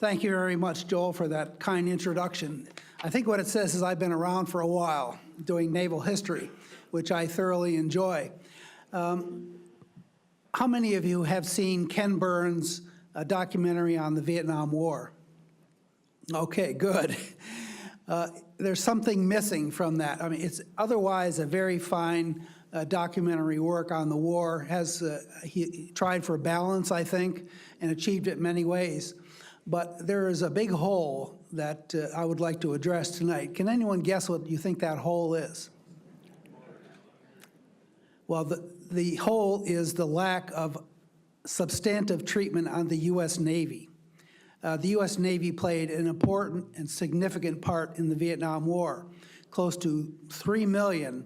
Thank you very much, Joel, for that kind introduction. I think what it says is I've been around for a while doing naval history, which I thoroughly enjoy. How many of you have seen Ken Burns' documentary on the Vietnam War? Okay, good. There's something missing from that. I mean, it's otherwise a very fine documentary work on the war. He tried for balance, I think, and achieved it in many ways. But there is a big hole that I would like to address tonight. Can anyone guess what you think that hole is? Well, the hole is the lack of substantive treatment on the U.S. Navy. The U.S. Navy played an important and significant part in the Vietnam War. Close to 2 million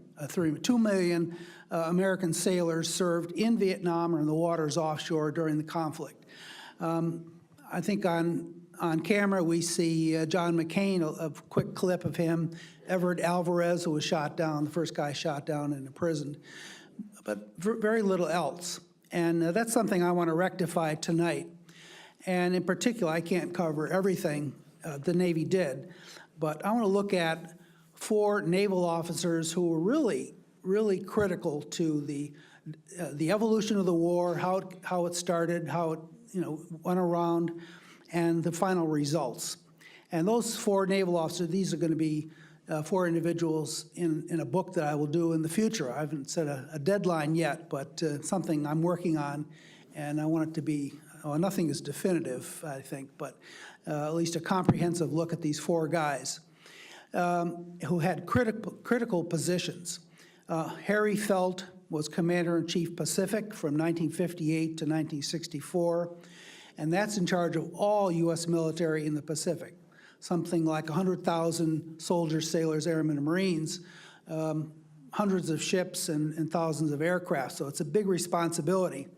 American sailors served in Vietnam or in the waters offshore during the conflict. I think on camera we see John McCain, a quick clip of him, Everett Alvarez, who was shot down, the first guy shot down and imprisoned, but very little else. And that's something I want to rectify tonight. And in particular, I can't cover everything the Navy did, but I want to look at 4 naval officers who were really, really critical to the evolution of the war, how it started, how it went around, and the final results. And those 4 naval officers, these are going to be 4 individuals in a book that I will do in the future. I haven't set a deadline yet, but something I'm working on, and I want it to be, well, nothing is definitive, I think, but at least a comprehensive look at these 4 guys who had critical positions. Harry Felt was Commander-in-Chief Pacific from 1958 to 1964, and that's in charge of all U.S. military in the Pacific. Something like 100,000 soldiers, sailors, airmen, and Marines, hundreds of ships, and thousands of aircraft, so it's a big responsibility.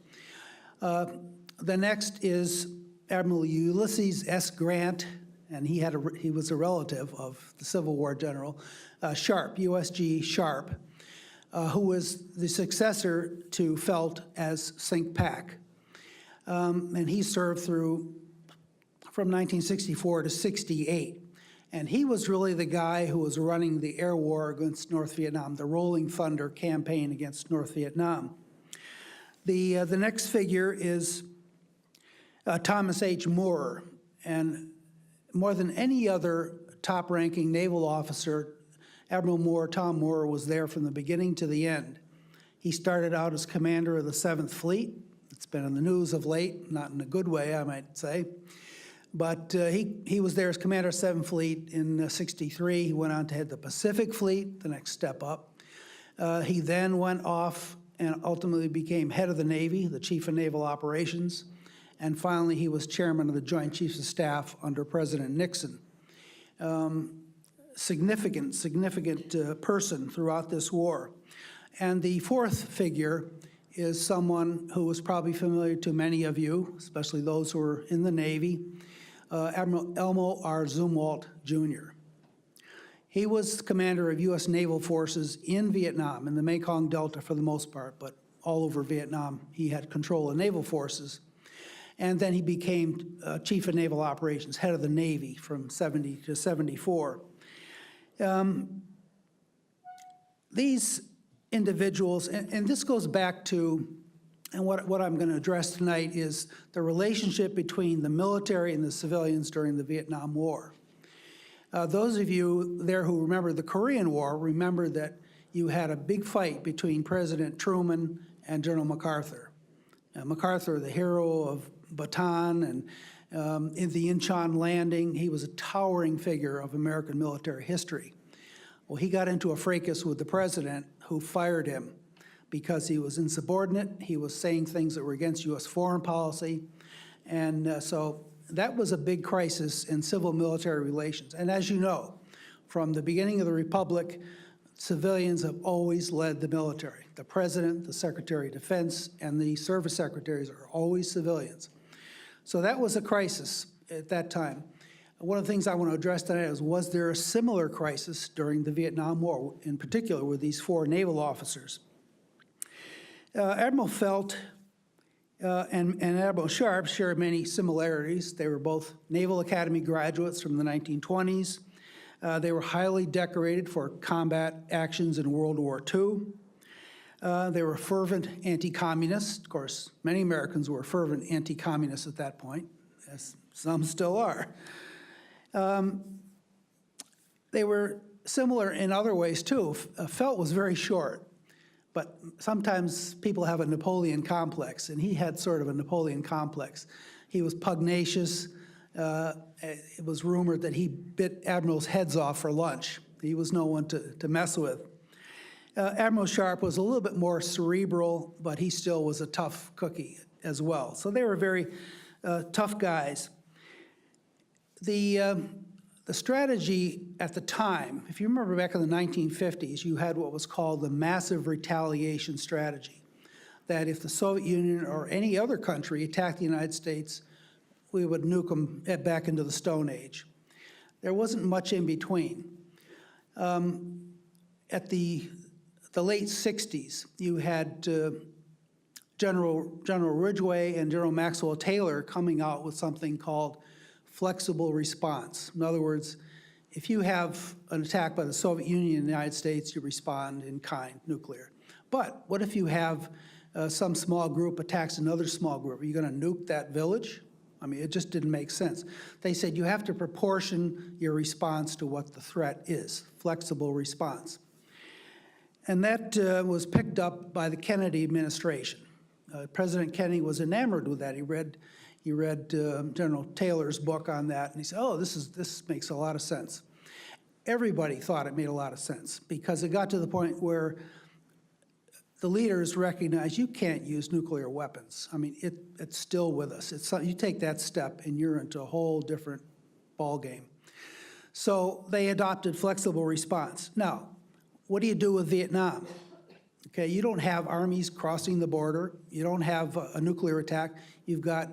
The next is Admiral Ulysses S. Grant, and he was a relative of the Civil War general, Sharp, USG Sharp, who was the successor to Felt as CINCPAC. And he served from 1964 to 68. And he was really the guy who was running the air war against North Vietnam, the Rolling Thunder campaign against North Vietnam. The next figure is Thomas H. Moore. And more than any other top-ranking naval officer, Admiral Moore, Tom Moore, was there from the beginning to the end. He started out as commander of the 7th Fleet. It's been in the news of late, not in a good way, I might say. But he was there as commander of 7th Fleet in '63. He went on to head the Pacific Fleet, the next step up. He then went off and ultimately became head of the Navy, the chief of naval operations. And finally, he was chairman of the Joint Chiefs of Staff under President Nixon. Significant person throughout this war. And the 4th figure is someone who was probably familiar to many of you, especially those who are in the Navy, Admiral Elmo R. Zumwalt, Jr. He was commander of U.S. naval forces in Vietnam, in the Mekong Delta for the most part, but all over Vietnam he had control of naval forces. And then he became chief of naval operations, head of the Navy from 70 to 74. These individuals, and this goes back to, and what I'm going to address tonight is the relationship between the military and the civilians during the Vietnam War. Those of you there who remember the Korean War remember that you had a big fight between President Truman and General MacArthur. MacArthur, the hero of Bataan and in the Incheon landing, he was a towering figure of American military history. Well, he got into a fracas with the president, who fired him because he was insubordinate. He was saying things that were against U.S. foreign policy. And so that was a big crisis in civil-military relations. And as you know, from the beginning of the Republic, civilians have always led the military. The President, the Secretary of Defense, and the service secretaries are always civilians. So that was a crisis at that time. One of the things I want to address tonight is, was there a similar crisis during the Vietnam War, in particular with these 4 naval officers? Admiral Felt and Admiral Sharp share many similarities. They were both Naval Academy graduates from the 1920s. They were highly decorated for combat actions in World War II. They were fervent anti-communists. Of course, many Americans were fervent anti-communists at that point, as some still are. They were similar in other ways, too. Felt was very short, but sometimes people have a Napoleon complex, and he had sort of a Napoleon complex. He was pugnacious. It was rumored that he bit admirals' heads off for lunch. He was no one to mess with. Admiral Sharp was a little bit more cerebral, but he still was a tough cookie as well. So they were very tough guys. The strategy at the time, if you remember back in the 1950s, you had what was called the massive retaliation strategy, that if the Soviet Union or any other country attacked the United States, we would nuke them back into the Stone Age. There wasn't much in between. At the late 60s, you had General Ridgway and General Maxwell Taylor coming out with something called flexible response. In other words, if you have an attack by the Soviet Union in the United States, you respond in kind, nuclear. But what if you have some small group attacks another small group? Are you going to nuke that village? I mean, it just didn't make sense. They said you have to proportion your response to what the threat is, flexible response. And that was picked up by the Kennedy administration. President Kennedy was enamored with that. He read General Taylor's book on that, and he said, oh, this makes a lot of sense. Everybody thought it made a lot of sense because it got to the point where the leaders recognized you can't use nuclear weapons. I mean, it's still with us. You take that step and you're into a whole different ballgame. So they adopted flexible response. Now, what do you do with Vietnam? Okay, you don't have armies crossing the border. You don't have a nuclear attack. You've got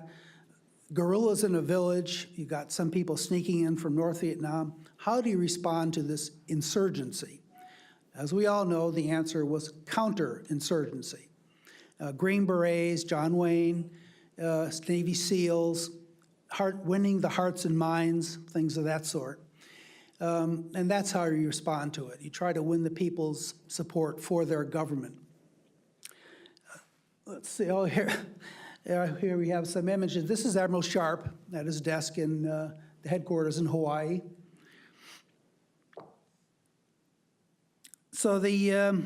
guerrillas in a village. You've got some people sneaking in from North Vietnam. How do you respond to this insurgency? As we all know, the answer was counterinsurgency. Green Berets, John Wayne, Navy SEALs, winning the hearts and minds, things of that sort. And that's how you respond to it. You try to win the people's support for their government. Let's see, oh, here we have some images. This is Admiral Sharp at his desk in the headquarters in Hawaii. So the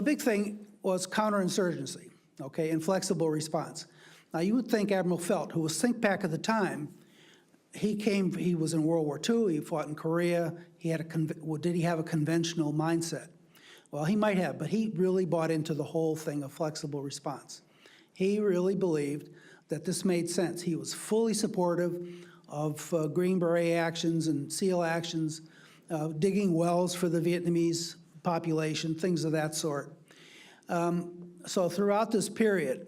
big thing was counterinsurgency, okay, and flexible response. Now you would think Admiral Felt, who was think-pack at the time, he was in World War II, he fought in Korea, did he have a conventional mindset? Well, he might have, but he really bought into the whole thing of flexible response. He really believed that this made sense. He was fully supportive of Green Beret actions and SEAL actions, digging wells for the Vietnamese population, things of that sort. So throughout this period,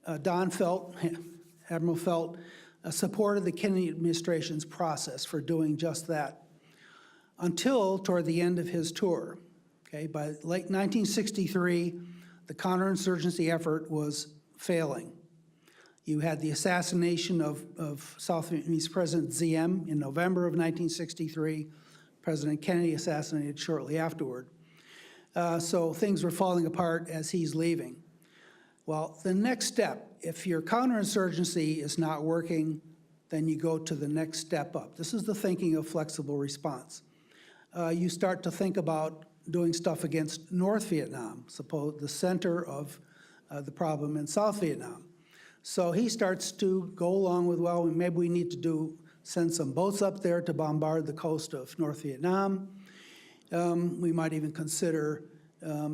Admiral Felt, supported the Kennedy administration's process for doing just that until toward the end of his tour. Okay, by late 1963, the counterinsurgency effort was failing. You had the assassination of South Vietnamese President Diem in November of 1963. President Kennedy assassinated shortly afterward. So things were falling apart as he's leaving. Well, the next step, if your counterinsurgency is not working, then you go to the next step up. This is the thinking of flexible response. You start to think about doing stuff against North Vietnam, suppose the center of the problem in South Vietnam. So he starts to go along with, well, maybe we need to send some boats up there to bombard the coast of North Vietnam. We might even consider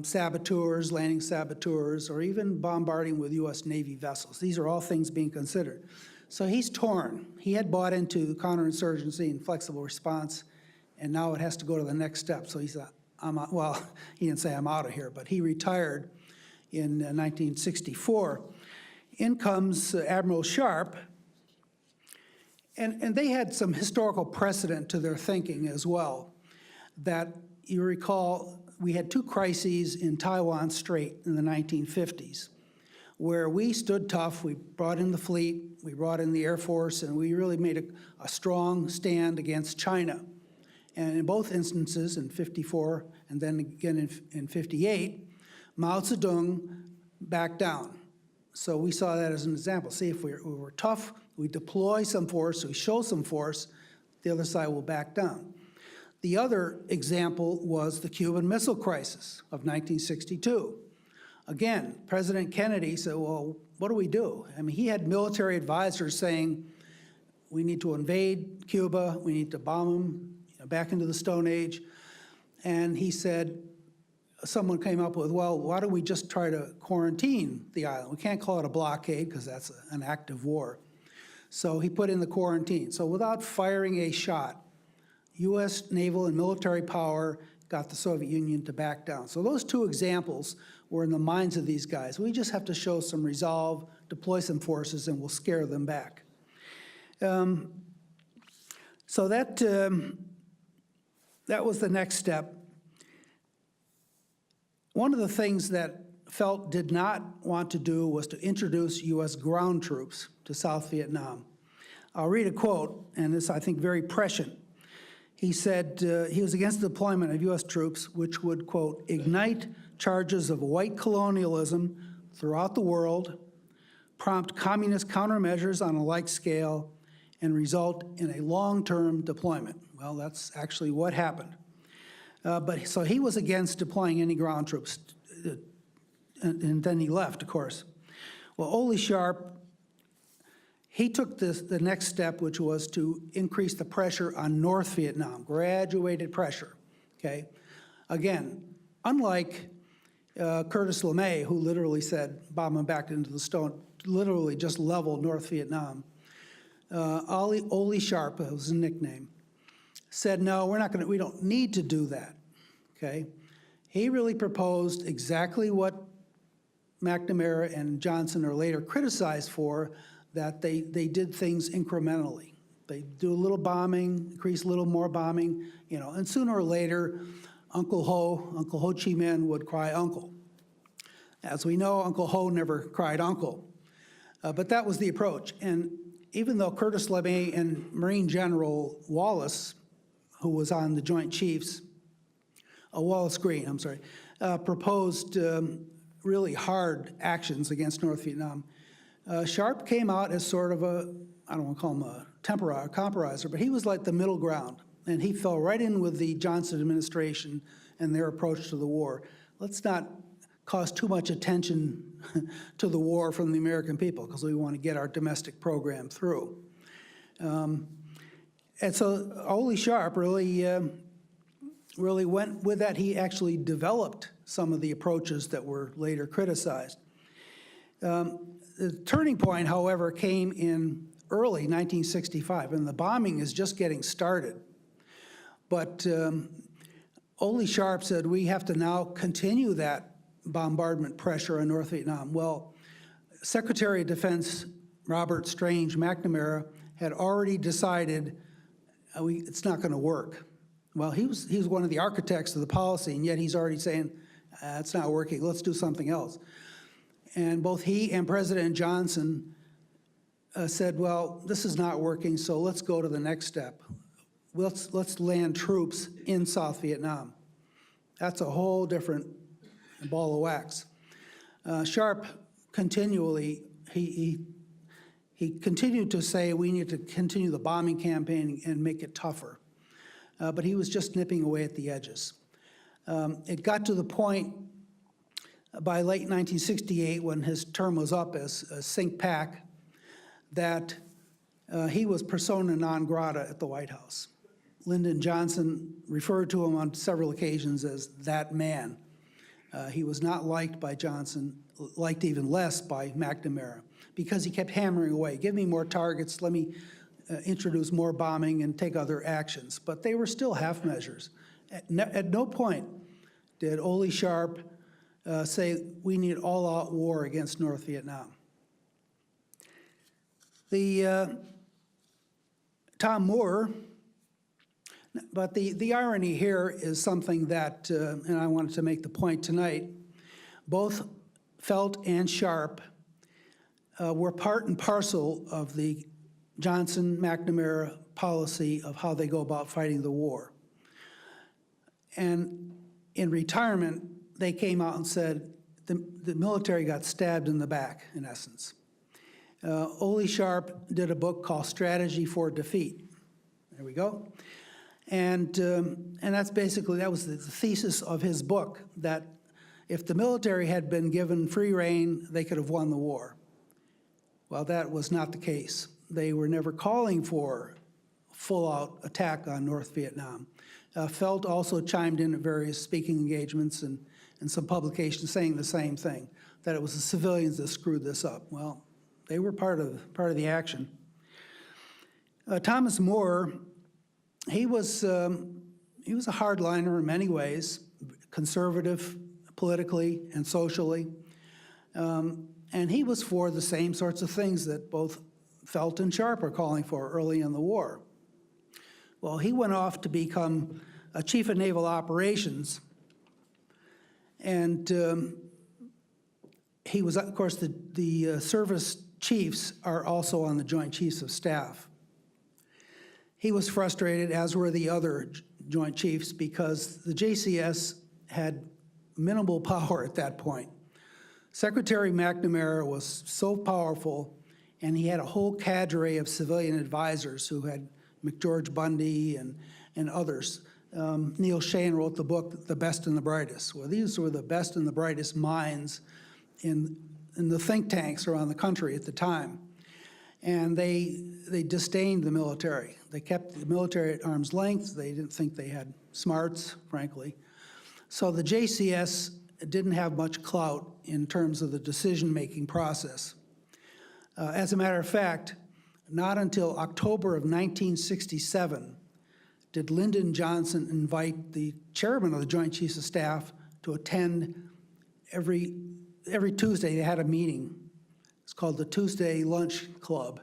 saboteurs, landing saboteurs, or even bombarding with U.S. Navy vessels. These are all things being considered. So he's torn. He had bought into counterinsurgency and flexible response, and now it has to go to the next step. So he said, well, he didn't say I'm out of here, but he retired in 1964. In comes Admiral Sharp, and they had some historical precedent to their thinking as well. That you recall, we had two crises in Taiwan Strait in the 1950s. where we stood tough. We brought in the fleet, we brought in the Air Force, and we really made a strong stand against China. And in both instances, in 54 and then again in 58, Mao Zedong backed down. So we saw that as an example. See, if we were tough, we deploy some force, we show some force, the other side will back down. The other example was the Cuban Missile Crisis of 1962. Again, President Kennedy said, well, what do we do? I mean, he had military advisors saying, we need to invade Cuba, we need to bomb them back into the Stone Age. And he said, someone came up with, well, why don't we just try to quarantine the island? We can't call it a blockade because that's an active war. So he put in the quarantine. So without firing a shot, U.S. naval and military power got the Soviet Union to back down. So those two examples were in the minds of these guys. We just have to show some resolve, deploy some forces, and we'll scare them back. So that was the next step. One of the things that Felt did not want to do was to introduce U.S. ground troops to South Vietnam. I'll read a quote, and this I think very prescient. He said he was against the deployment of U.S. troops, which would, quote, ignite charges of white colonialism throughout the world, prompt communist countermeasures on a like scale, and result in a long-term deployment. Well, that's actually what happened. So he was against deploying any ground troops, and then he left, of course. Well, Ole Sharp, he took the next step, which was to increase the pressure on North Vietnam, graduated pressure, okay? Again, unlike Curtis LeMay, who literally said, bomb them back into the stone, literally just leveled North Vietnam, Ole Sharp, that was his nickname, said, no, we don't need to do that, okay? He really proposed exactly what McNamara and Johnson are later criticized for, that they did things incrementally. They do a little bombing, increase a little more bombing, you know, and sooner or later, Uncle Ho Chi Minh would cry uncle. As we know, Uncle Ho never cried uncle, but that was the approach. And even though Curtis LeMay and Marine General Wallace, who was on the Joint Chiefs, Wallace Green, I'm sorry, proposed really hard actions against North Vietnam, Sharp came out as sort of a, I don't want to call him a temporizer, but he was like the middle ground, and he fell right in with the Johnson administration and their approach to the war. Let's not cause too much attention to the war from the American people, because we want to get our domestic program through. And so Ole Sharp really went with that. He actually developed some of the approaches that were later criticized. The turning point, however, came in early 1965, and the bombing is just getting started. But Ole Sharp said, we have to now continue that bombardment pressure on North Vietnam. Well, Secretary of Defense Robert Strange McNamara had already decided it's not going to work. Well, he was one of the architects of the policy, and yet he's already saying, it's not working, let's do something else. And both he and President Johnson said, well, this is not working, so let's go to the next step. Let's land troops in South Vietnam. That's a whole different ball of wax. Sharp continually, he continued to say we need to continue the bombing campaign and make it tougher. But he was just nipping away at the edges. It got to the point by late 1968, when his term was up as CINCPAC, that he was persona non grata at the White House. Lyndon Johnson referred to him on several occasions as that man. He was not liked by Johnson, liked even less by McNamara, because he kept hammering away, give me more targets, let me introduce more bombing and take other actions. But they were still half measures. At no point did Ole Sharp say we need all-out war against North Vietnam. Tom Moore, but the irony here is something that, and I wanted to make the point tonight, both Felt and Sharp were part and parcel of the Johnson-McNamara policy of how they go about fighting the war. And in retirement, they came out and said the military got stabbed in the back, in essence. Ole Sharp did a book called Strategy for Defeat. There we go. And that's basically, that was the thesis of his book, that if the military had been given free rein, they could have won the war. Well, that was not the case. They were never calling for full-out attack on North Vietnam. Felt also chimed in at various speaking engagements and some publications saying the same thing, that it was the civilians that screwed this up. Well, they were part of the action. Thomas Moore, he was a hardliner in many ways, conservative politically and socially, and he was for the same sorts of things that both Felt and Sharp are calling for early in the war. Well, he went off to become a chief of naval operations, and he was, of course, the service chiefs are also on the Joint Chiefs of Staff. He was frustrated, as were the other Joint Chiefs, because the JCS had minimal power at that point. Secretary McNamara was so powerful, and he had a whole cadre of civilian advisors who had McGeorge Bundy and others. Neil Shane wrote the book, The Best and the Brightest. Well, these were the best and the brightest minds in the think tanks around the country at the time. And they disdained the military. They kept the military at arm's length. They didn't think they had smarts, frankly. So the JCS didn't have much clout in terms of the decision-making process. As a matter of fact, not until October of 1967 did Lyndon Johnson invite the chairman of the Joint Chiefs of Staff to attend every Tuesday. They had a meeting. It's called the Tuesday Lunch Club.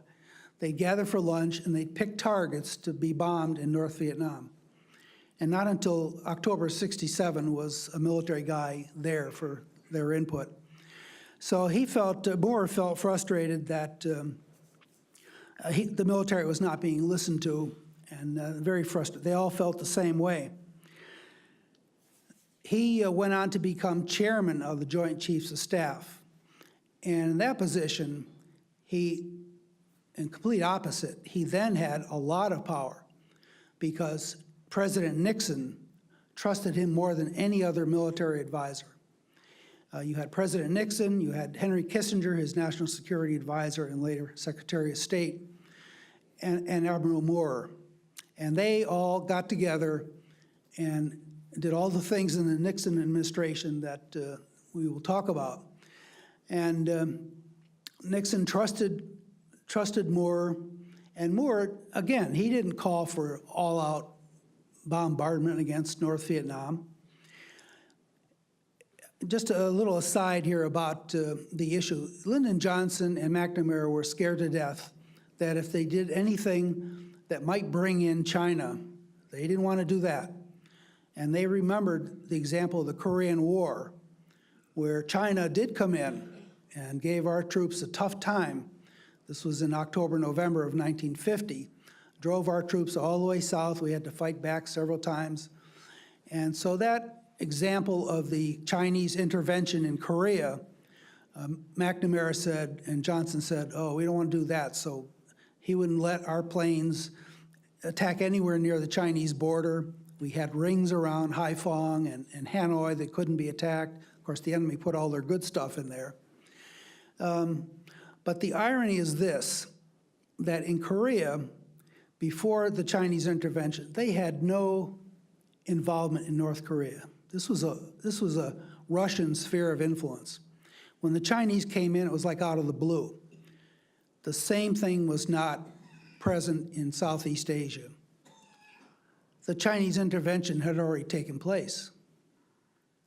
They'd gather for lunch and they'd pick targets to be bombed in North Vietnam. And not until October 67 was a military guy there for their input. So he felt, Moore felt frustrated that the military was not being listened to, and very frustrated. They all felt the same way. He went on to become chairman of the Joint Chiefs of Staff. And in that position, in complete opposite, he then had a lot of power because President Nixon trusted him more than any other military advisor. You had President Nixon, you had Henry Kissinger, his national security advisor and later Secretary of State, and Admiral Moore. And they all got together and did all the things in the Nixon administration that we will talk about. And Nixon trusted Moore, and Moore, again, he didn't call for all-out bombardment against North Vietnam. Just a little aside here about the issue. Lyndon Johnson and McNamara were scared to death that if they did anything that might bring in China, they didn't want to do that. And they remembered the example of the Korean War, where China did come in and gave our troops a tough time. This was in October, November of 1950. Drove our troops all the way south. We had to fight back several times. And so that example of the Chinese intervention in Korea, McNamara said, and Johnson said, oh, we don't want to do that. So he wouldn't let our planes attack anywhere near the Chinese border. We had rings around Haiphong and Hanoi that couldn't be attacked. Of course, the enemy put all their good stuff in there. But the irony is this, that in Korea, before the Chinese intervention, they had no involvement in North Korea. This was a Russian sphere of influence. When the Chinese came in, it was like out of the blue. The same thing was not present in Southeast Asia. The Chinese intervention had already taken place.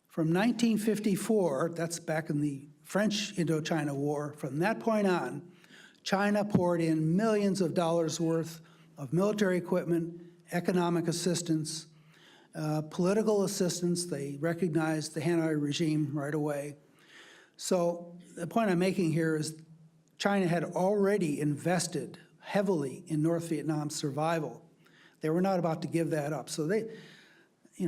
From 1954, that's back in the French Indochina War, from that point on, China poured in millions of dollars worth of military equipment, economic assistance, political assistance. They recognized the Hanoi regime right away. So the point I'm making here is China had already invested heavily in North Vietnam's survival. They were not about to give that up. So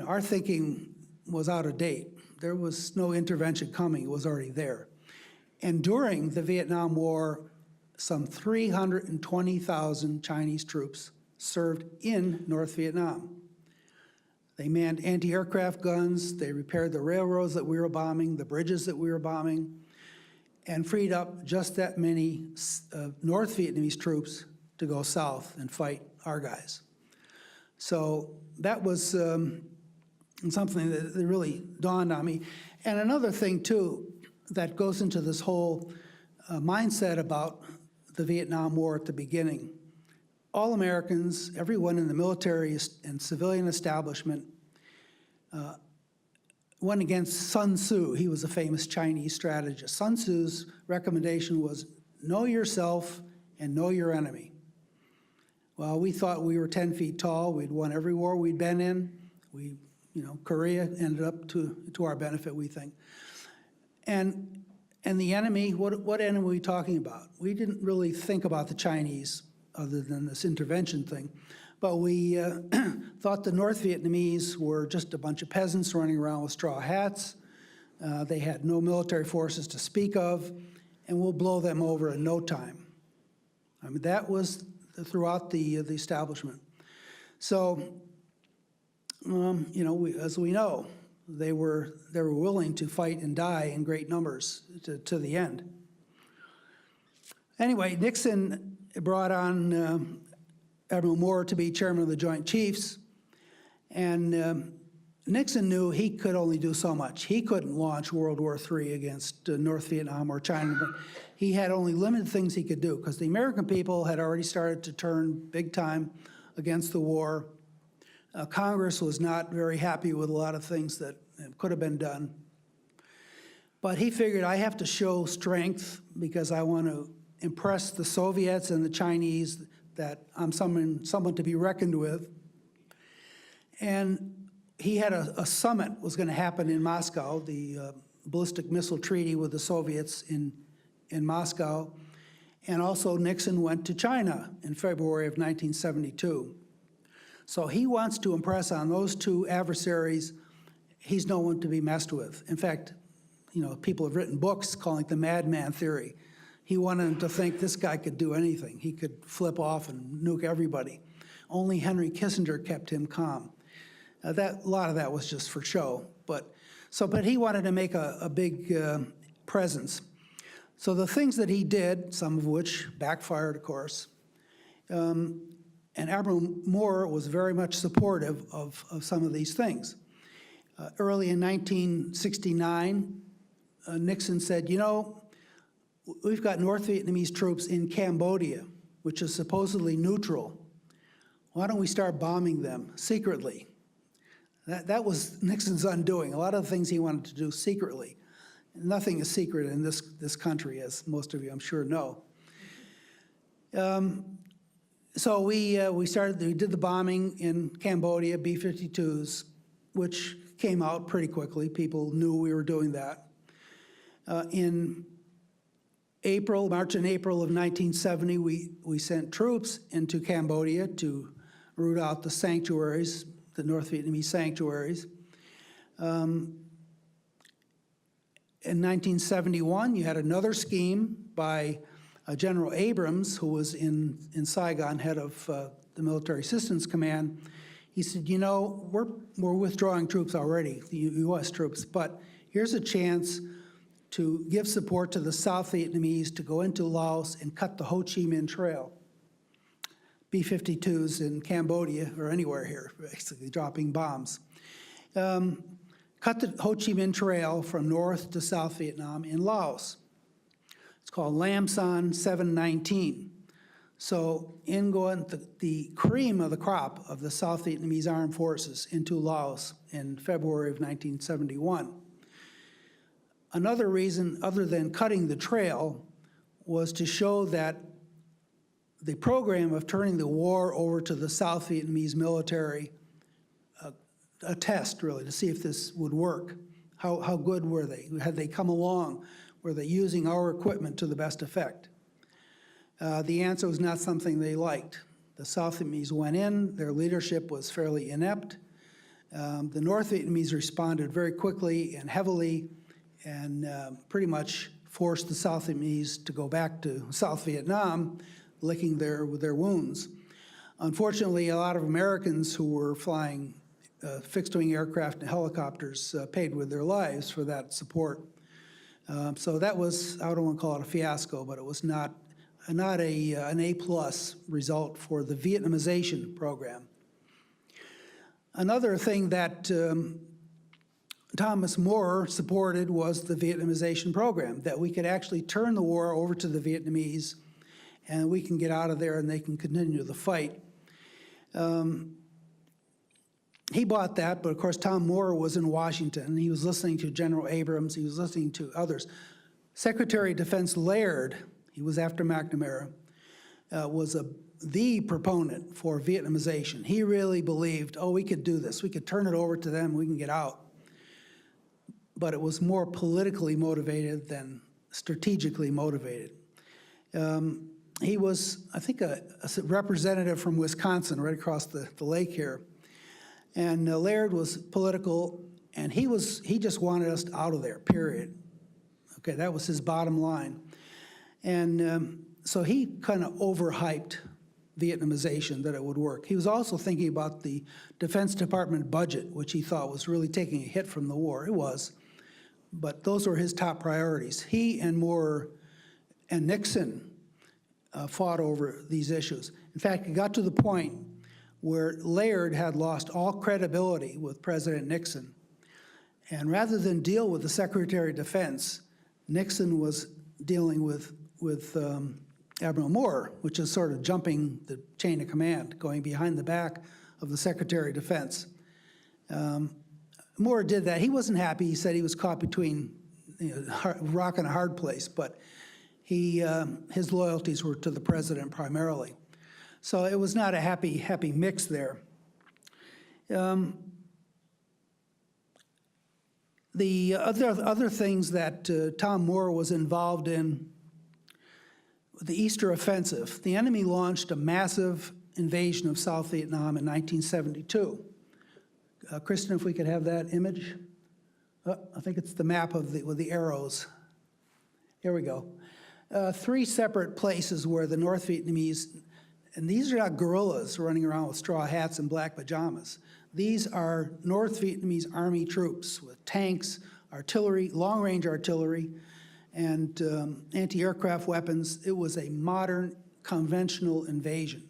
our thinking was out of date. There was no intervention coming, it was already there. And during the Vietnam War, some 320,000 Chinese troops served in North Vietnam. They manned anti-aircraft guns, they repaired the railroads that we were bombing, the bridges that we were bombing, and freed up just that many North Vietnamese troops to go south and fight our guys. So that was something that really dawned on me. And another thing, too, that goes into this whole mindset about the Vietnam War at the beginning. All Americans, everyone in the military and civilian establishment, went against Sun Tzu. He was a famous Chinese strategist. Sun Tzu's recommendation was know yourself and know your enemy. Well, we thought we were 10 feet tall. We'd won every war we'd been in. Korea ended up to our benefit, we think. And the enemy, what enemy were we talking about? We didn't really think about the Chinese other than this intervention thing. But we thought the North Vietnamese were just a bunch of peasants running around with straw hats. They had no military forces to speak of, and we'll blow them over in no time. I mean, that was throughout the establishment. So, as we know, they were willing to fight and die in great numbers to the end. Anyway, Nixon brought on Admiral Moore to be chairman of the Joint Chiefs, and Nixon knew he could only do so much. He couldn't launch World War III against North Vietnam or China, but he had only limited things he could do because the American people had already started to turn big time against the war. Congress was not very happy with a lot of things that could have been done. But he figured, I have to show strength because I want to impress the Soviets and the Chinese that I'm someone to be reckoned with. And he had a summit was going to happen in Moscow, the ballistic missile treaty with the Soviets in Moscow. And also Nixon went to China in February of 1972. So he wants to impress on those two adversaries, he's no one to be messed with. In fact, people have written books calling it the madman theory. He wanted them to think this guy could do anything. He could flip off and nuke everybody. Only Henry Kissinger kept him calm. A lot of that was just for show. But he wanted to make a big presence. So the things that he did, some of which backfired, of course, and Admiral Moore was very much supportive of some of these things. Early in 1969, Nixon said, we've got North Vietnamese troops in Cambodia, which is supposedly neutral. Why don't we start bombing them secretly? That was Nixon's undoing. A lot of the things he wanted to do secretly. Nothing is secret in this country, as most of you, I'm sure, know. So we did the bombing in Cambodia, B-52s, which came out pretty quickly. People knew we were doing that. In March and April of 1970, we sent troops into Cambodia to root out the sanctuaries, the North Vietnamese sanctuaries. In 1971, you had another scheme by General Abrams, who was in Saigon, head of the Military Assistance Command. He said, we're withdrawing troops already, the U.S. troops, but here's a chance to give support to the South Vietnamese to go into Laos and cut the Ho Chi Minh Trail. B-52s in Cambodia, or anywhere here, basically dropping bombs. Cut the Ho Chi Minh Trail from North to South Vietnam in Laos. It's called Lam Son 719. So in going the cream of the crop of the South Vietnamese Armed Forces into Laos in February of 1971. Another reason, other than cutting the trail, was to show that the program of turning the war over to the South Vietnamese military, a test really to see if this would work. How good were they? Had they come along? Were they using our equipment to the best effect? The answer was not something they liked. The South Vietnamese went in, their leadership was fairly inept. The North Vietnamese responded very quickly and heavily and pretty much forced the South Vietnamese to go back to South Vietnam, licking their wounds. Unfortunately, a lot of Americans who were flying fixed-wing aircraft and helicopters paid with their lives for that support. So that was, I don't want to call it a fiasco, but it was not an A+ result for the Vietnamisation program. Another thing that Thomas Moore supported was the Vietnamization program, that we could actually turn the war over to the Vietnamese and we can get out of there and they can continue the fight. He bought that, but of course Tom Moore was in Washington and he was listening to General Abrams, he was listening to others. Secretary of Defense Laird, he was after McNamara, was the proponent for Vietnamization. He really believed, oh, we could do this, we could turn it over to them, we can get out. But it was more politically motivated than strategically motivated. He was, I think, a representative from Wisconsin, right across the lake here. And Laird was political, and he just wanted us out of there, period. Okay, that was his bottom line. And so he kind of overhyped Vietnamization, that it would work. He was also thinking about the Defense Department budget, which he thought was really taking a hit from the war. It was. But those were his top priorities. He and Moore and Nixon fought over these issues. In fact, it got to the point where Laird had lost all credibility with President Nixon. And rather than deal with the Secretary of Defense, Nixon was dealing with Admiral Moore, which is sort of jumping the chain of command, going behind the back of the Secretary of Defense. Moore did that. He wasn't happy. He said he was caught between rock and a hard place, but his loyalties were to the president primarily. So it was not a happy mix there. The other things that Tom Moore was involved in, the Easter Offensive. The enemy launched a massive invasion of South Vietnam in 1972. Kristen, if we could have that image. I think it's the map with the arrows. Here we go. 3 separate places where the North Vietnamese, and these are not guerrillas running around with straw hats and black pajamas. These are North Vietnamese Army troops with tanks, artillery, long-range artillery, and anti-aircraft weapons. It was a modern, conventional invasion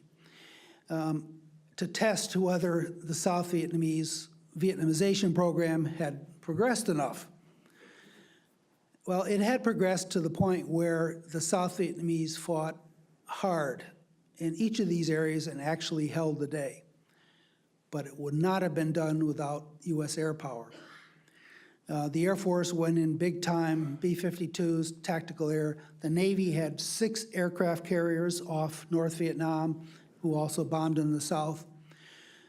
to test whether the South Vietnamese Vietnamization program had progressed enough. Well, it had progressed to the point where the South Vietnamese fought hard in each of these areas and actually held the day. But it would not have been done without U.S. air power. The Air Force went in big time, B-52s, tactical air. The Navy had 6 aircraft carriers off North Vietnam, who also bombed in the south.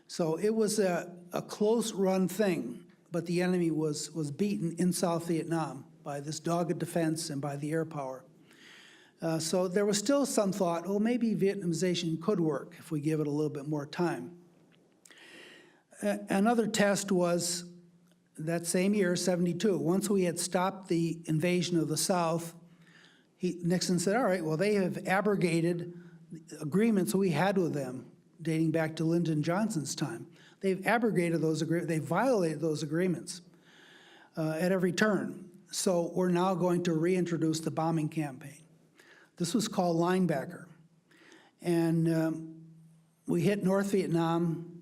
So it was a close run thing, but the enemy was beaten in South Vietnam by this dogged defense and by the air power. So there was still some thought, well, maybe Vietnamization could work if we give it a little bit more time. Another test was that same year, 72. Once we had stopped the invasion of the South, Nixon said, all right, well, they have abrogated agreements we had with them dating back to Lyndon Johnson's time. They've abrogated those agreements. They violated those agreements at every turn. So we're now going to reintroduce the bombing campaign. This was called Linebacker. And we hit North Vietnam.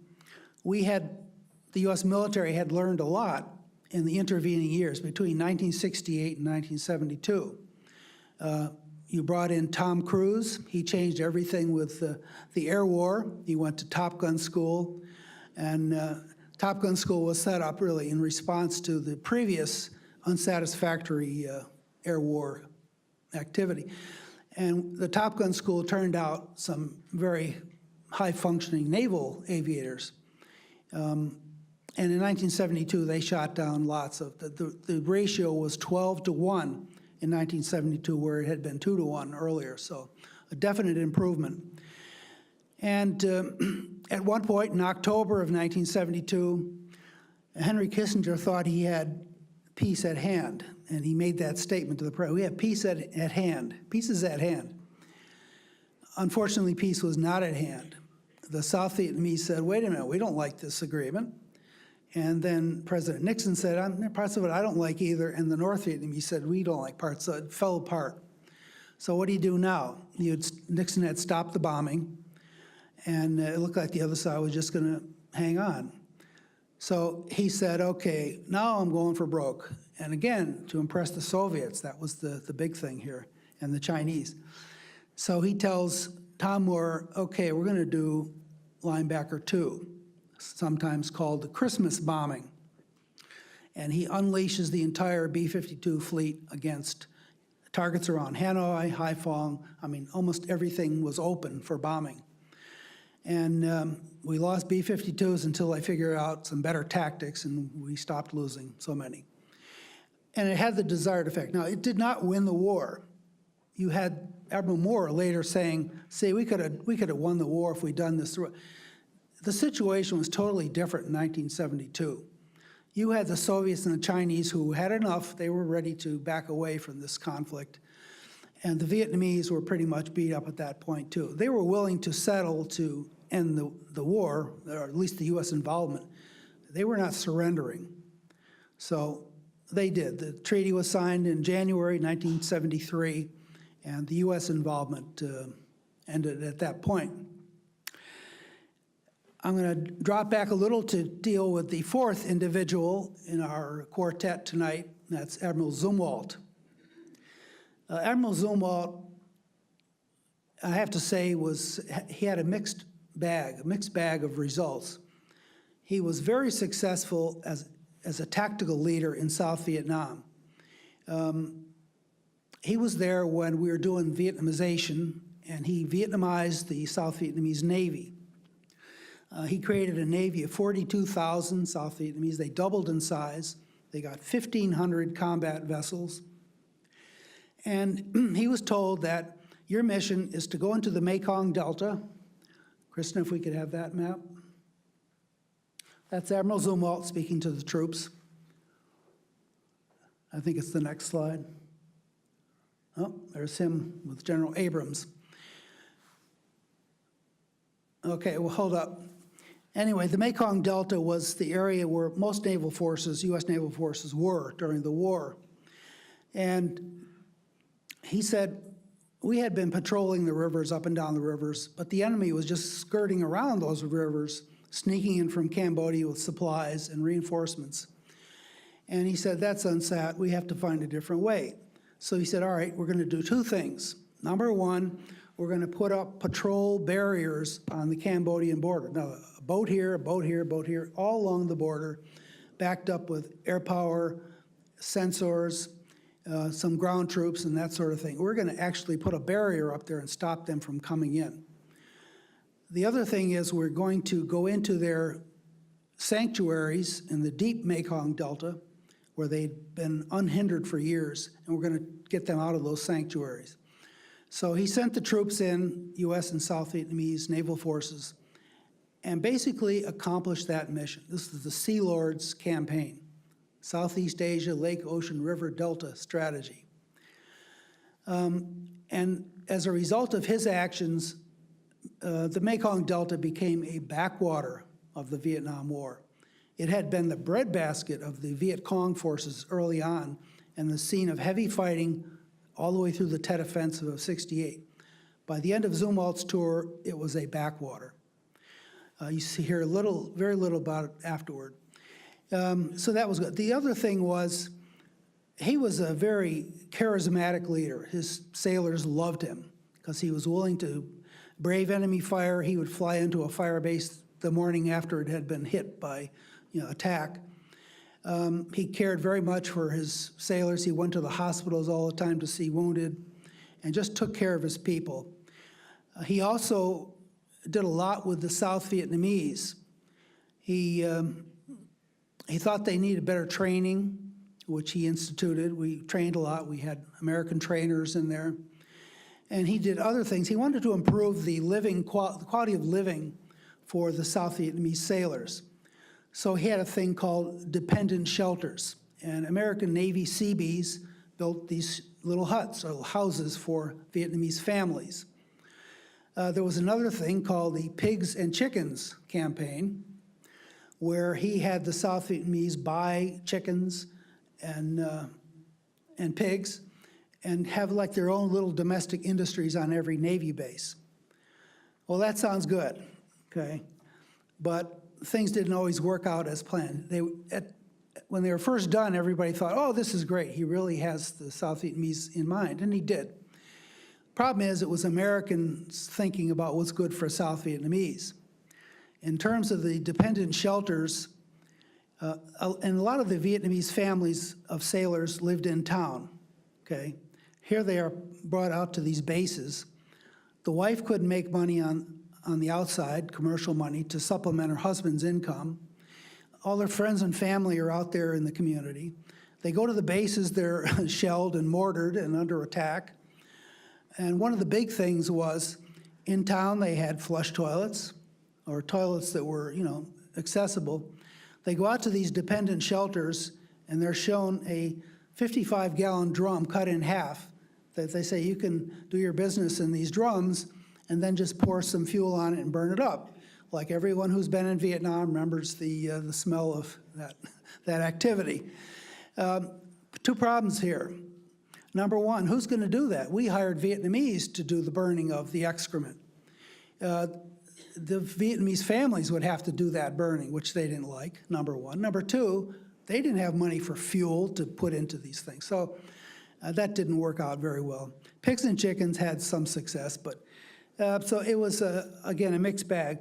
The U.S. military had learned a lot in the intervening years between 1968 and 1972. You brought in Tom Cruise. He changed everything with the air war. He went to Top Gun school. And Top Gun school was set up really in response to the previous unsatisfactory air war activity. And the Top Gun school turned out some very high-functioning naval aviators. And in 1972, they shot down lots of, the ratio was 12 to 1 in 1972, where it had been 2 to 1 earlier. So a definite improvement. And at one point in October of 1972, Henry Kissinger thought he had peace at hand, and he made that statement to the press. We have peace at hand. Peace is at hand. Unfortunately, peace was not at hand. The South Vietnamese said, wait a minute, we don't like this agreement. And then President Nixon said, parts of it I don't like either. And the North Vietnamese said, we don't like parts of it. It fell apart. So what do you do now? Nixon had stopped the bombing, and it looked like the other side was just going to hang on. So he said, okay, now I'm going for broke. And again, to impress the Soviets, that was the big thing here, and the Chinese. So he tells Tom Moore, okay, we're going to do Linebacker 2, sometimes called the Christmas bombing. And he unleashes the entire B-52 fleet against targets around Hanoi, Haiphong. I mean, almost everything was open for bombing. And we lost B-52s until I figured out some better tactics, and we stopped losing so many. And it had the desired effect. Now, it did not win the war. You had Admiral Moore later saying, see, we could have won the war if we'd done this through. The situation was totally different in 1972. You had the Soviets and the Chinese who had enough. They were ready to back away from this conflict. And the Vietnamese were pretty much beat up at that point, too. They were willing to settle to end the war, or at least the U.S. involvement. They were not surrendering. So they did. The treaty was signed in January 1973, and the U.S. involvement ended at that point. I'm going to drop back a little to deal with the fourth individual in our quartet tonight. That's Admiral Zumwalt. Admiral Zumwalt, I have to say, he had a mixed bag of results. He was very successful as a tactical leader in South Vietnam. He was there when we were doing Vietnamisation, and he Vietnamized the South Vietnamese Navy. He created a Navy of 42,000 South Vietnamese. They doubled in size. They got 1,500 combat vessels. And he was told that your mission is to go into the Mekong Delta. Kristen, if we could have that map. That's Admiral Zumwalt speaking to the troops. I think it's the next slide. Oh, there's him with General Abrams. Okay, well, hold up. Anyway, the Mekong Delta was the area where most naval forces, U.S. naval forces, were during the war. And he said, we had been patrolling the rivers, up and down the rivers, but the enemy was just skirting around those rivers, sneaking in from Cambodia with supplies and reinforcements. And he said, that's unsat. We have to find a different way. So he said, all right, we're going to do two things. Number one, we're going to put up patrol barriers on the Cambodian border. Now, a boat here, a boat here, a boat here, all along the border, backed up with air power, sensors, some ground troops, and that sort of thing. We're going to actually put a barrier up there and stop them from coming in. The other thing is we're going to go into their sanctuaries in the deep Mekong Delta, where they'd been unhindered for years, and we're going to get them out of those sanctuaries. So he sent the troops in, U.S. and South Vietnamese naval forces, and basically accomplished that mission. This is the Sea Lords campaign, Southeast Asia, Lake, Ocean, River, Delta strategy. And as a result of his actions, the Mekong Delta became a backwater of the Vietnam War. It had been the breadbasket of the Viet Cong forces early on, and the scene of heavy fighting all the way through the Tet Offensive of '68. By the end of Zumwalt's tour, it was a backwater. You see here very little about it afterward. So that was good. The other thing was, he was a very charismatic leader. His sailors loved him because he was willing to brave enemy fire. He would fly into a fire base the morning after it had been hit by attack. He cared very much for his sailors. He went to the hospitals all the time to see wounded and just took care of his people. He also did a lot with the South Vietnamese. He thought they needed better training, which he instituted. We trained a lot. We had American trainers in there. And he did other things. He wanted to improve the quality of living for the South Vietnamese sailors. So he had a thing called dependent shelters. And American Navy Seabees built these little huts or houses for Vietnamese families. There was another thing called the Pigs and Chickens campaign, where he had the South Vietnamese buy chickens and pigs and have like their own little domestic industries on every Navy base. Well, that sounds good, okay? But things didn't always work out as planned. When they were first done, everybody thought, oh, this is great. He really has the South Vietnamese in mind, and he did. Problem is, it was Americans thinking about what's good for South Vietnamese. In terms of the dependent shelters, and a lot of the Vietnamese families of sailors lived in town, okay? Here they are brought out to these bases. The wife couldn't make money on the outside, commercial money, to supplement her husband's income. All their friends and family are out there in the community. They go to the bases, they're shelled and mortared and under attack. And one of the big things was, in town they had flush toilets, or toilets that were, accessible. They go out to these dependent shelters, and they're shown a 55-gallon drum cut in half that they say you can do your business in these drums and then just pour some fuel on it and burn it up. Like everyone who's been in Vietnam remembers the smell of that activity. Two problems here. Number one, who's going to do that? We hired Vietnamese to do the burning of the excrement. The Vietnamese families would have to do that burning, which they didn't like, number one. Number two, they didn't have money for fuel to put into these things. So that didn't work out very well. Pigs and chickens had some success, but so it was, again, a mixed bag.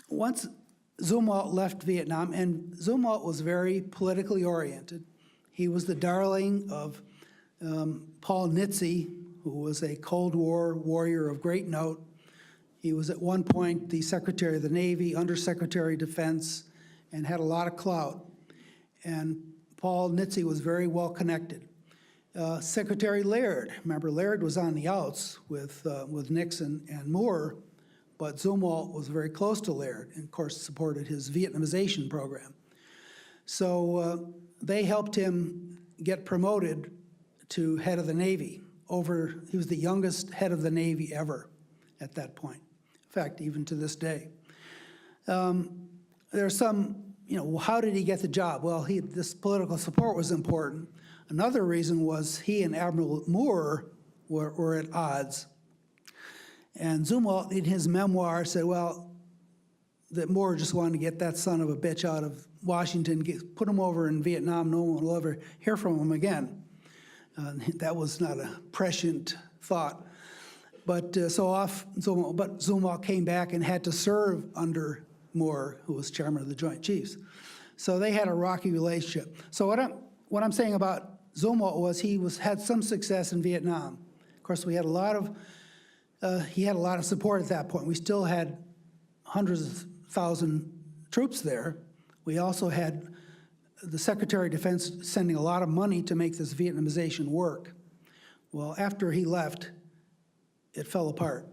Once Zumwalt left Vietnam, and Zumwalt was very politically oriented. He was the darling of Paul Nitze, who was a Cold War warrior of great note. He was at one point the Secretary of the Navy, Undersecretary of Defense, and had a lot of clout. And Paul Nitze was very well connected. Secretary Laird, remember Laird was on the outs with Nixon and Moore, but Zumwalt was very close to Laird and of course supported his Vietnamization program. So they helped him get promoted to head of the Navy. He was the youngest head of the Navy ever at that point. In fact, even to this day. There's some, how did he get the job? Well, this political support was important. Another reason was he and Admiral Moore were at odds. And Zumwalt, in his memoir, said, well, that Moore just wanted to get that son of a bitch out of Washington, put him over in Vietnam, no one will ever hear from him again. That was not a prescient thought. But Zumwalt came back and had to serve under Moore, who was chairman of the Joint Chiefs. So they had a rocky relationship. So what I'm saying about Zumwalt was he had some success in Vietnam. Of course, he had a lot of support at that point. We still had hundreds of thousand troops there. We also had the Secretary of Defense sending a lot of money to make this Vietnamization work. Well, after he left, it fell apart.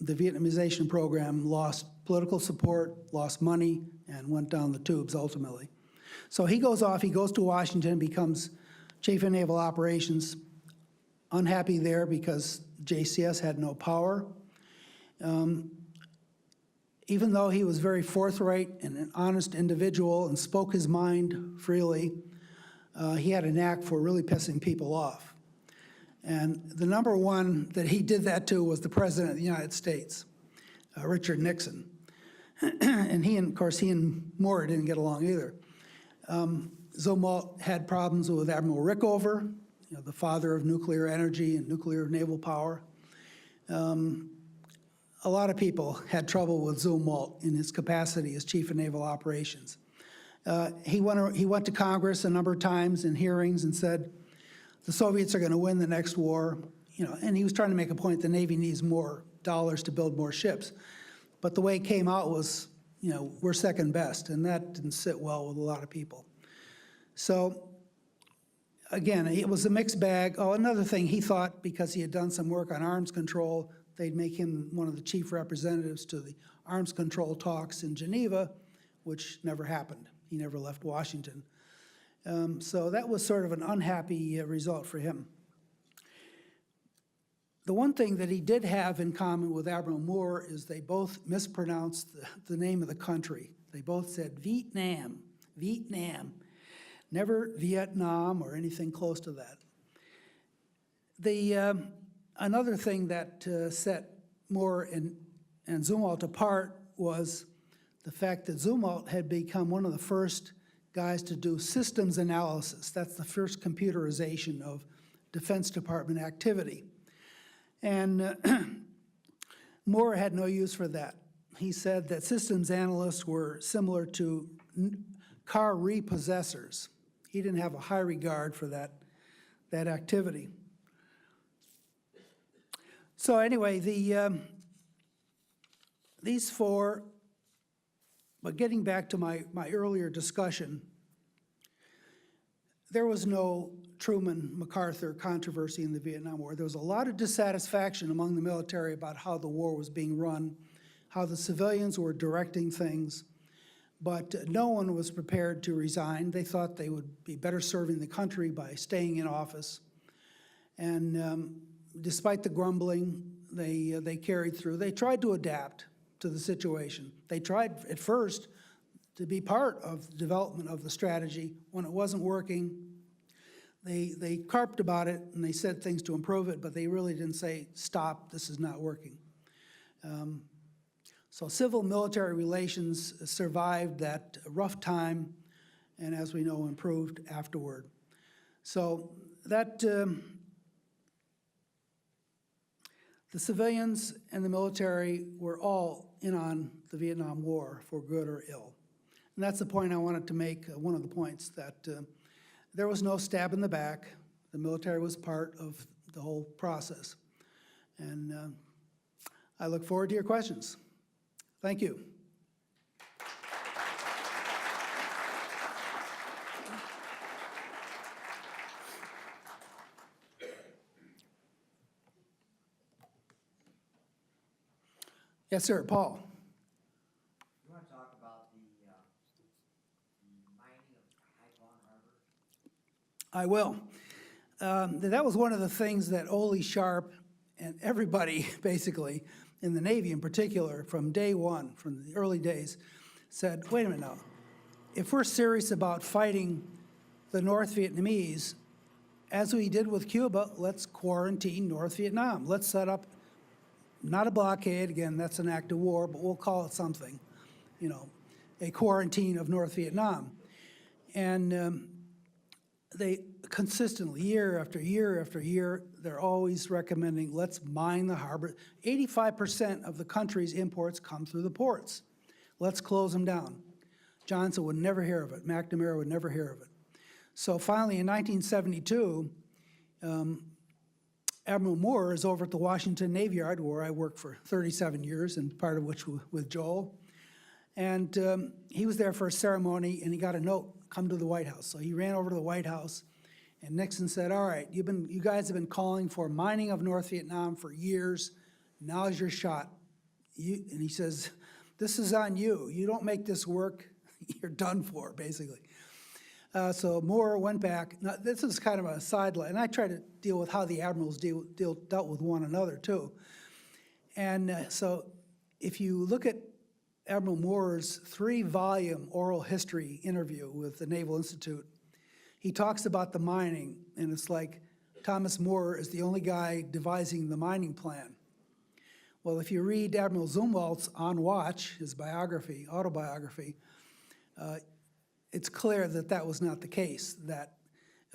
The Vietnamization program lost political support, lost money, and went down the tubes ultimately. So he goes off, he goes to Washington, becomes Chief of Naval Operations, unhappy there because JCS had no power. Even though he was very forthright and an honest individual and spoke his mind freely, he had a knack for really pissing people off. And the number one that he did that to was the President of the United States, Richard Nixon. And of course, he and Moore didn't get along either. Zumwalt had problems with Admiral Rickover, the father of nuclear energy and nuclear naval power. A lot of people had trouble with Zumwalt in his capacity as Chief of Naval Operations. He went to Congress a number of times in hearings and said, the Soviets are going to win the next war, and he was trying to make a point the Navy needs more dollars to build more ships. But the way it came out was, we're second best, and that didn't sit well with a lot of people. So again, it was a mixed bag. Oh, another thing, he thought because he had done some work on arms control, they'd make him one of the chief representatives to the arms control talks in Geneva, which never happened. He never left Washington. So that was sort of an unhappy result for him. The one thing that he did have in common with Admiral Moore is they both mispronounced the name of the country. They both said Vietnam, Vietnam, never Vietnam or anything close to that. Another thing that set Moore and Zumwalt apart was the fact that Zumwalt had become one of the first guys to do systems analysis. That's the first computerization of Defense Department activity. And Moore had no use for that. He said that systems analysts were similar to car repossessors. He didn't have a high regard for that activity. So anyway, these four, but getting back to my earlier discussion, there was no Truman-MacArthur controversy in the Vietnam War. There was a lot of dissatisfaction among the military about how the war was being run, how the civilians were directing things, but no one was prepared to resign. They thought they would be better serving the country by staying in office. And despite the grumbling, they carried through. They tried to adapt to the situation. They tried at first to be part of the development of the strategy. When it wasn't working, they carped about it and they said things to improve it, but they really didn't say, stop, this is not working. So civil-military relations survived that rough time and, as we know, improved afterward. So that the civilians and the military were all in on the Vietnam War for good or ill. And that's the point I wanted to make, one of the points, that there was no stab in the back. The military was part of the whole process. And I look forward to your questions. Thank you. Yes, sir, Paul. You want to talk about the mining of Haiphong Harbor? I will. That was one of the things that Ole Sharp and everybody, basically, in the Navy in particular, from day one, from the early days, said, wait a minute now, if we're serious about fighting the North Vietnamese, as we did with Cuba, let's quarantine North Vietnam. Let's set up, not a blockade, again, that's an act of war, but we'll call it something, you know, a quarantine of North Vietnam. And they consistently, year after year after year, they're always recommending, let's mine the harbor. 85% of the country's imports come through the ports. Let's close them down. Johnson would never hear of it. McNamara would never hear of it. So finally, in 1972, Admiral Moore is over at the Washington Navy Yard, where I worked for 37 years, and part of which with Joel. And he was there for a ceremony, and he got a note, come to the White House. So he ran over to the White House, and Nixon said, all right, you guys have been calling for mining of North Vietnam for years. Now's your shot. And he says, this is on you. You don't make this work, you're done for, basically. So Moore went back. Now, this is kind of a sideline, and I try to deal with how the admirals dealt with one another, too. And so if you look at Admiral Moore's 3-volume oral history interview with the Naval Institute, he talks about the mining, and it's like Thomas Moore is the only guy devising the mining plan. Well, if you read Admiral Zumwalt's On Watch, his biography, autobiography, it's clear that that was not the case, that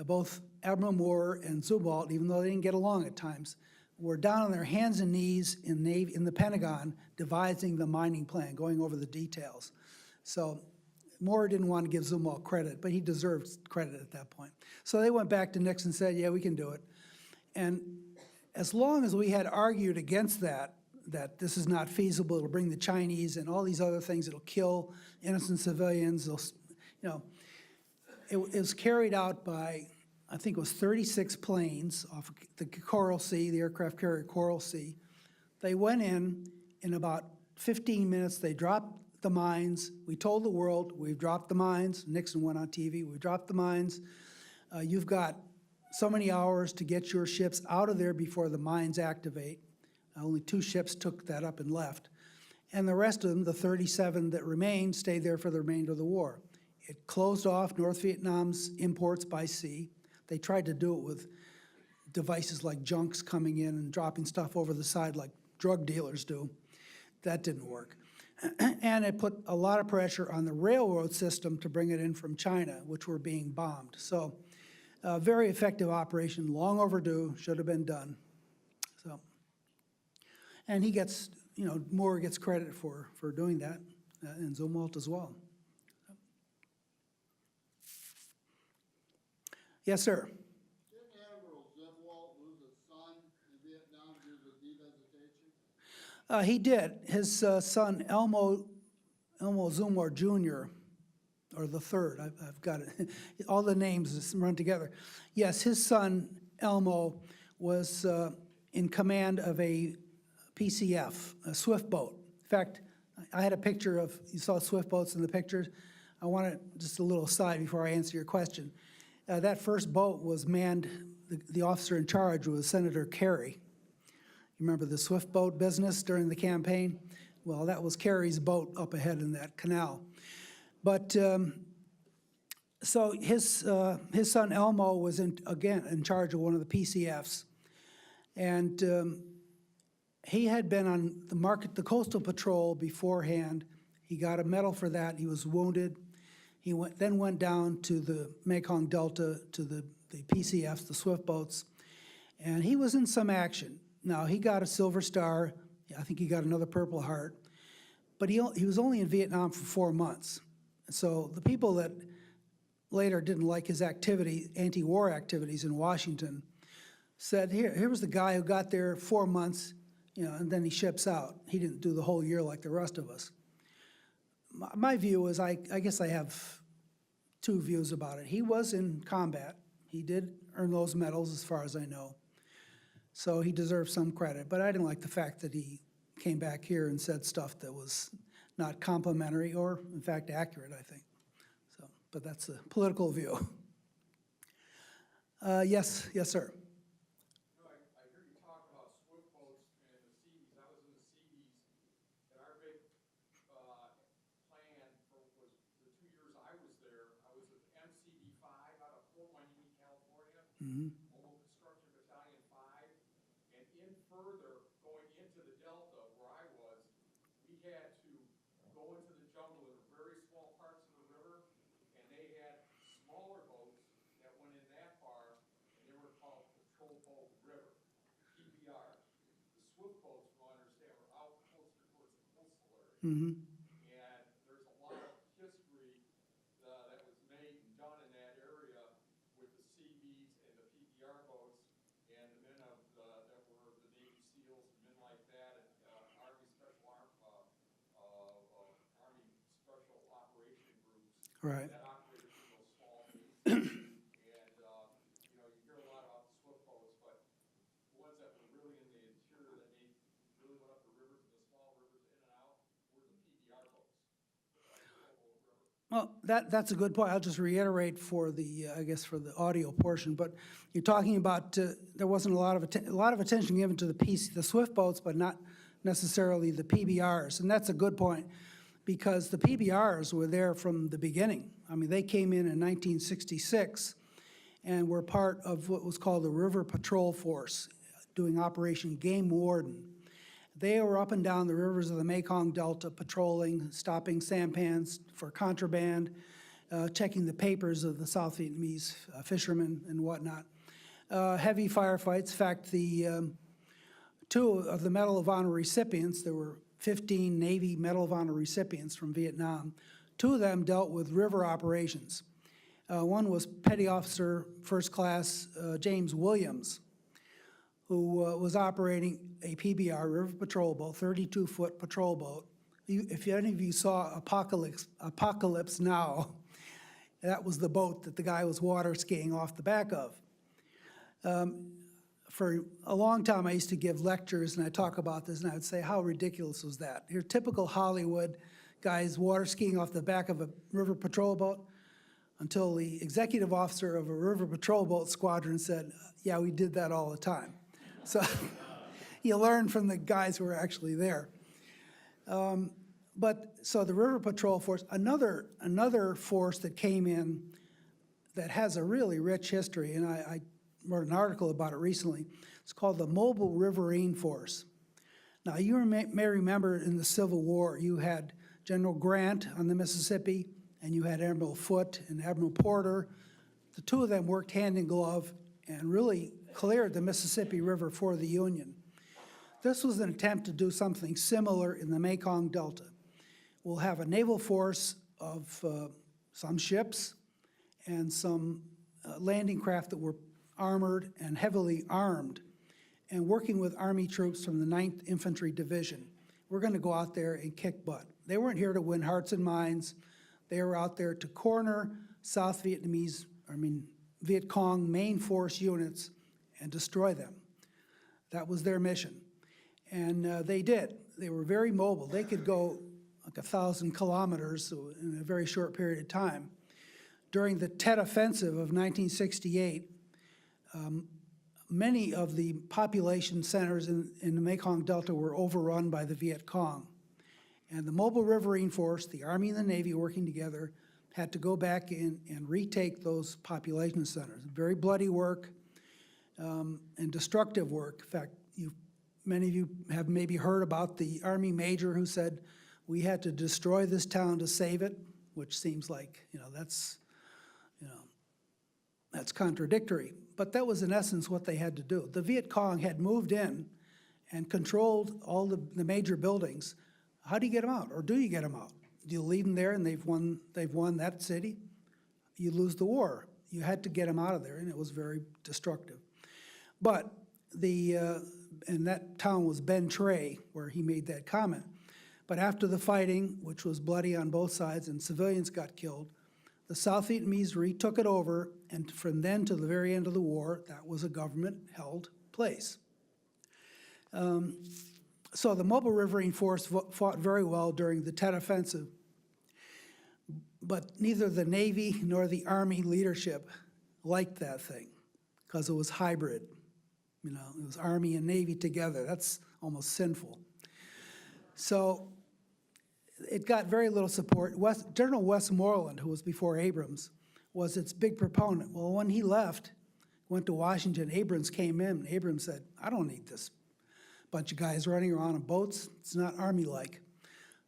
both Admiral Moore and Zumwalt, even though they didn't get along at times, were down on their hands and knees in the Pentagon devising the mining plan, going over the details. So Moore didn't want to give Zumwalt credit, but he deserved credit at that point. So they went back to Nixon and said, yeah, we can do it. And as long as we had argued against that this is not feasible, it'll bring the Chinese and all these other things, it'll kill innocent civilians, it'll, you know, it was carried out by I think it was 36 planes off the Coral Sea, the aircraft carrier Coral Sea. They went in about 15 minutes, they dropped the mines. We told the world, we've dropped the mines. Nixon went on TV, we dropped the mines. You've got so many hours to get your ships out of there before the mines activate. Only 2 ships took that up and left. And the rest of them, the 37 that remained, stayed there for the remainder of the war. It closed off North Vietnam's imports by sea. They tried to do it with devices like junks coming in and dropping stuff over the side like drug dealers do. That didn't work. And it put a lot of pressure on the railroad system to bring it in from China, which were being bombed. So very effective operation, long overdue, should have been done. So, and he gets, you know, Moore gets credit for doing that, and Zumwalt as well. Yes, sir. Didn't Admiral Zumwalt lose a son in Vietnam due to devastating? He did. His son, Elmo Zumwalt Jr., or the third, I've got it. All the names run together. Yes, his son, Elmo, was in command of a PCF, a swift boat. In fact, I had a picture of, you saw swift boats in the pictures. I want to, just a little aside before I answer your question. That first boat was manned, the officer in charge was Senator Kerry. You remember the swift boat business during the campaign? Well, that was Kerry's boat up ahead in that canal. But so his son Elmo was again in charge of one of the PCFs, and he had been on the coastal patrol beforehand. He got a medal for that. He was wounded. He then went down to the Mekong Delta to the PCFs, the swift boats, and he was in some action. Now, he got a Silver Star. I think he got another Purple Heart. But he was only in Vietnam for 4 months. So the people that later didn't like his activity, anti-war activities in Washington, said, here was the guy who got there 4 months, you know, and then he ships out. He didn't do the whole year like the rest of us. My view is, I guess I have 2 views about it. He was in combat. He did earn those medals as far as I know. So he deserves some credit. But I didn't like the fact that he came back here and said stuff that was not complimentary or, in fact, accurate, I think. So, but that's a political view. Yes, sir. I hear you talk about swift boats and the Seabees. I was in the Seabees, and our big plan was the 2 years I was there. I was at MCD-5 out of Fort Wayne, California, Mobile Construction Battalion 5, and in further, going into the Delta where I was, we had to go into the jungle in very small parts of the river, and they had smaller boats that went in that far, and they were called Patrol Boat River, PBRs. The swift boats, from what I understand, were out closer towards the coastal area. And there's a lot of history that was made and done in that area with the Seabees and the PBR boats and the men that were the Navy SEALs and men like that, and Army Special Operation Groups Right. that operated in those small bases. And you know, you hear a lot about the swift boats, but the ones that were really in the interior that they really went up the rivers and the small rivers in and out were the PBR boats. Well, that's a good point. I'll just reiterate for the, I guess, for the audio portion. But you're talking about there wasn't a lot of attention given to the swift boats, but not necessarily the PBRs. And that's a good point, because the PBRs were there from the beginning. I mean, they came in 1966 and were part of what was called the River Patrol Force, doing Operation Game Warden. They were up and down the rivers of the Mekong Delta patrolling, stopping sampans for contraband, checking the papers of the South Vietnamese fishermen and whatnot. Heavy firefights. In fact, the 2 of the Medal of Honor recipients, there were 15 Navy Medal of Honor recipients from Vietnam. 2 of them dealt with river operations. One was Petty Officer First Class James Williams, who was operating a PBR, River Patrol Boat, 32-foot patrol boat. If any of you saw Apocalypse Now, That was the boat that the guy was water skiing off the back of. For a long time, I used to give lectures, and I talk about this, and I would say, how ridiculous was that? Your typical Hollywood guys water skiing off the back of a river patrol boat, until the executive officer of a river patrol boat squadron said, yeah, we did that all the time. So you learn from the guys who were actually there. But so the River Patrol Force, another force that came in that has a really rich history, and I wrote an article about it recently. It's called the Mobile Riverine Force. Now, you may remember in the Civil War, you had General Grant on the Mississippi, and you had Admiral Foote and Admiral Porter. The two of them worked hand in glove and really cleared the Mississippi River for the Union. This was an attempt to do something similar in the Mekong Delta. We'll have a naval force of some ships and some landing craft that were armored and heavily armed, and working with Army troops from the 9th Infantry Division. We're going to go out there and kick butt. They weren't here to win hearts and minds. They were out there to corner South Viet Cong main force units and destroy them. That was their mission. And they did. They were very mobile. They could go like 1,000 kilometers in a very short period of time. During the Tet Offensive of 1968, many of the population centers in the Mekong Delta were overrun by the Viet Cong. And the Mobile Riverine Force, the Army and the Navy working together, had to go back in and retake those population centers. Very bloody work and destructive work. In fact, many of you have maybe heard about the Army major who said, we had to destroy this town to save it, which seems like, that's contradictory. But that was in essence what they had to do. The Viet Cong had moved in and controlled all the major buildings. How do you get them out, or do you get them out? Do you leave them there and they've won that city? You lose the war. You had to get them out of there, and it was very destructive. But and that town was Ben Tre, where he made that comment. But after the fighting, which was bloody on both sides and civilians got killed, the South Vietnamese retook it over, and from then to the very end of the war, that was a government-held place. So the Mobile Riverine Force fought very well during the Tet Offensive, but neither the Navy nor the Army leadership liked that thing because it was hybrid. It was Army and Navy together. That's almost sinful. So it got very little support. General Westmoreland, who was before Abrams, was its big proponent. Well, when he left, went to Washington, Abrams came in, and Abrams said, I don't need this bunch of guys running around on boats. It's not Army-like.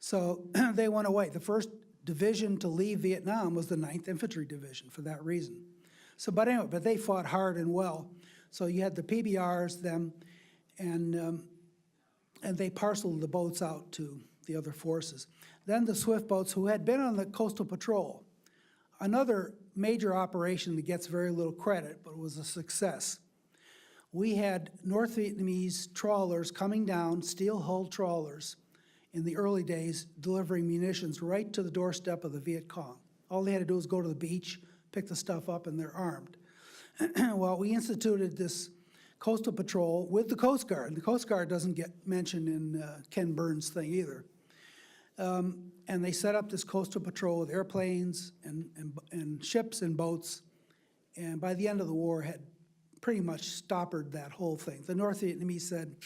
So they went away. The first division to leave Vietnam was the 9th Infantry Division for that reason. So, but anyway, but they fought hard and well. So you had the PBRs, them, and they parceled the boats out to the other forces. Then the swift boats, who had been on the coastal patrol, another major operation that gets very little credit, but was a success. We had North Vietnamese trawlers coming down, steel-hulled trawlers, in the early days, delivering munitions right to the doorstep of the Viet Cong. All they had to do was go to the beach, pick the stuff up, and they're armed. Well, we instituted this coastal patrol with the Coast Guard. And the Coast Guard doesn't get mentioned in Ken Burns' thing either. And they set up this coastal patrol with airplanes and ships and boats. And by the end of the war, had pretty much stoppered that whole thing. The North Vietnamese said,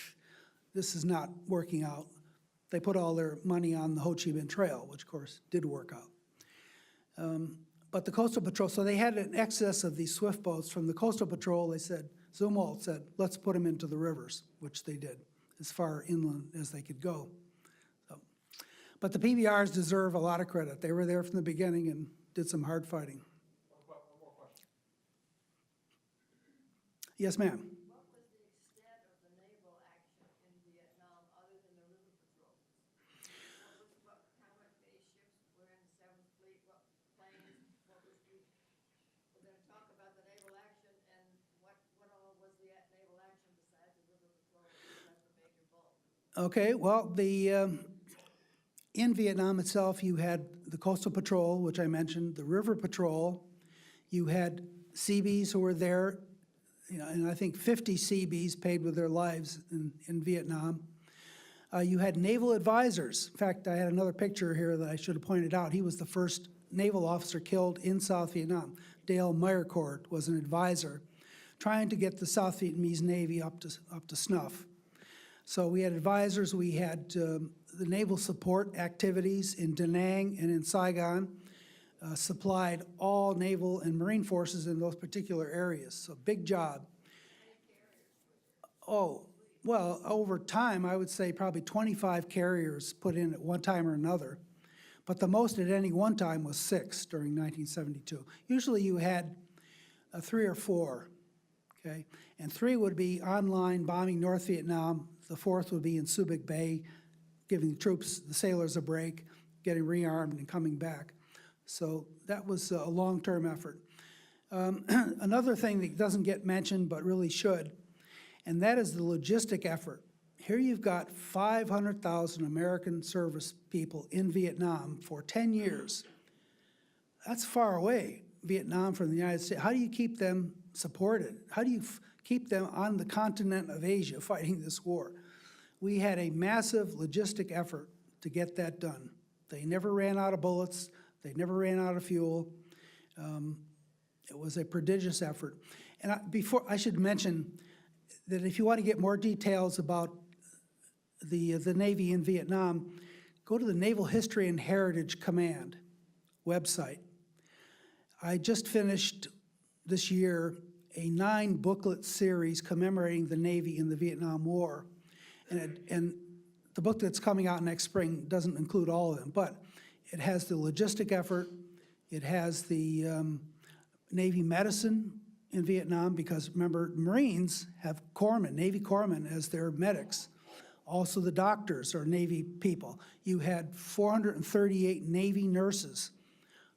this is not working out. They put all their money on the Ho Chi Minh Trail, which of course did work out. But the Coastal Patrol, so they had an excess of these swift boats. From the Coastal Patrol, they said, Zumwalt said, let's put them into the rivers, which they did, as far inland as they could go. So, but the PBRs deserve a lot of credit. They were there from the beginning and did some hard fighting. One more question. Yes, ma'am. What was the extent of the naval action in Vietnam other than the river patrols? How many ships were in the 7th Fleet? What planes? We're going to talk about the naval action, and what all was the naval action besides the river patrol? That's the major bulk. Okay, well, In Vietnam itself, you had the Coastal Patrol, which I mentioned, the River Patrol. You had Seabees who were there, and I think 50 Seabees paid with their lives in Vietnam. You had naval advisors. In fact, I had another picture here that I should have pointed out. He was the first naval officer killed in South Vietnam. Dale Meyercourt was an advisor trying to get the South Vietnamese Navy up to snuff. So we had advisors, we had the naval support activities in Da Nang and in Saigon, supplied all naval and marine forces in those particular areas. So big job. Oh, well, over time, I would say probably 25 carriers put in at one time or another. But the most at any one time was 6 during 1972. Usually you had 3 or 4, okay? And 3 would be online bombing North Vietnam. The 4th would be in Subic Bay, giving the troops, the sailors a break, getting rearmed and coming back. So that was a long-term effort. Another thing that doesn't get mentioned but really should, and that is the logistic effort. Here you've got 500,000 American service people in Vietnam for 10 years. That's far away, Vietnam from the United States. How do you keep them supported? How do you keep them on the continent of Asia fighting this war? We had a massive logistic effort to get that done. They never ran out of bullets. They never ran out of fuel. It was a prodigious effort. And I should mention that if you want to get more details about the Navy in Vietnam, go to the Naval History and Heritage Command website. I just finished this year a 9-booklet series commemorating the Navy in the Vietnam War. And the book that's coming out next spring doesn't include all of them, but it has the logistic effort, it has the Navy medicine in Vietnam, because remember, Marines have corpsmen, Navy corpsmen as their medics. Also the doctors are Navy people. You had 438 Navy nurses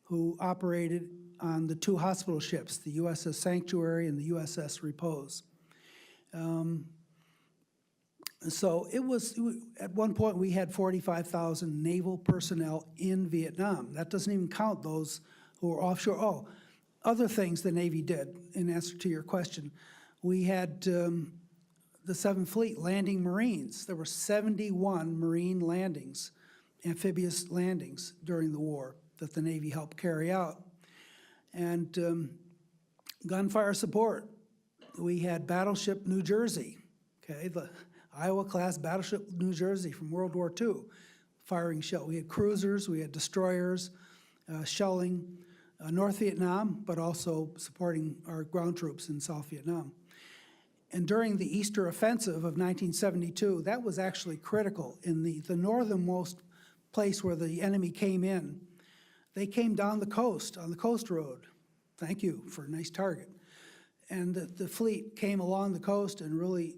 who operated on the 2 hospital ships, the USS Sanctuary and the USS Repose. So it was, at one point we had 45,000 naval personnel in Vietnam. That doesn't even count those who were offshore. Oh, other things the Navy did, in answer to your question. We had the 7th Fleet landing Marines. There were 71 Marine landings, amphibious landings during the war that the Navy helped carry out. And gunfire support. We had Battleship New Jersey, okay, the Iowa-class Battleship New Jersey from World War II, firing shell. We had cruisers, we had destroyers, shelling North Vietnam, but also supporting our ground troops in South Vietnam. And during the Easter Offensive of 1972, that was actually critical. In the northernmost place where the enemy came in, they came down the coast, on the coast road. Thank you for a nice target. And the fleet came along the coast and really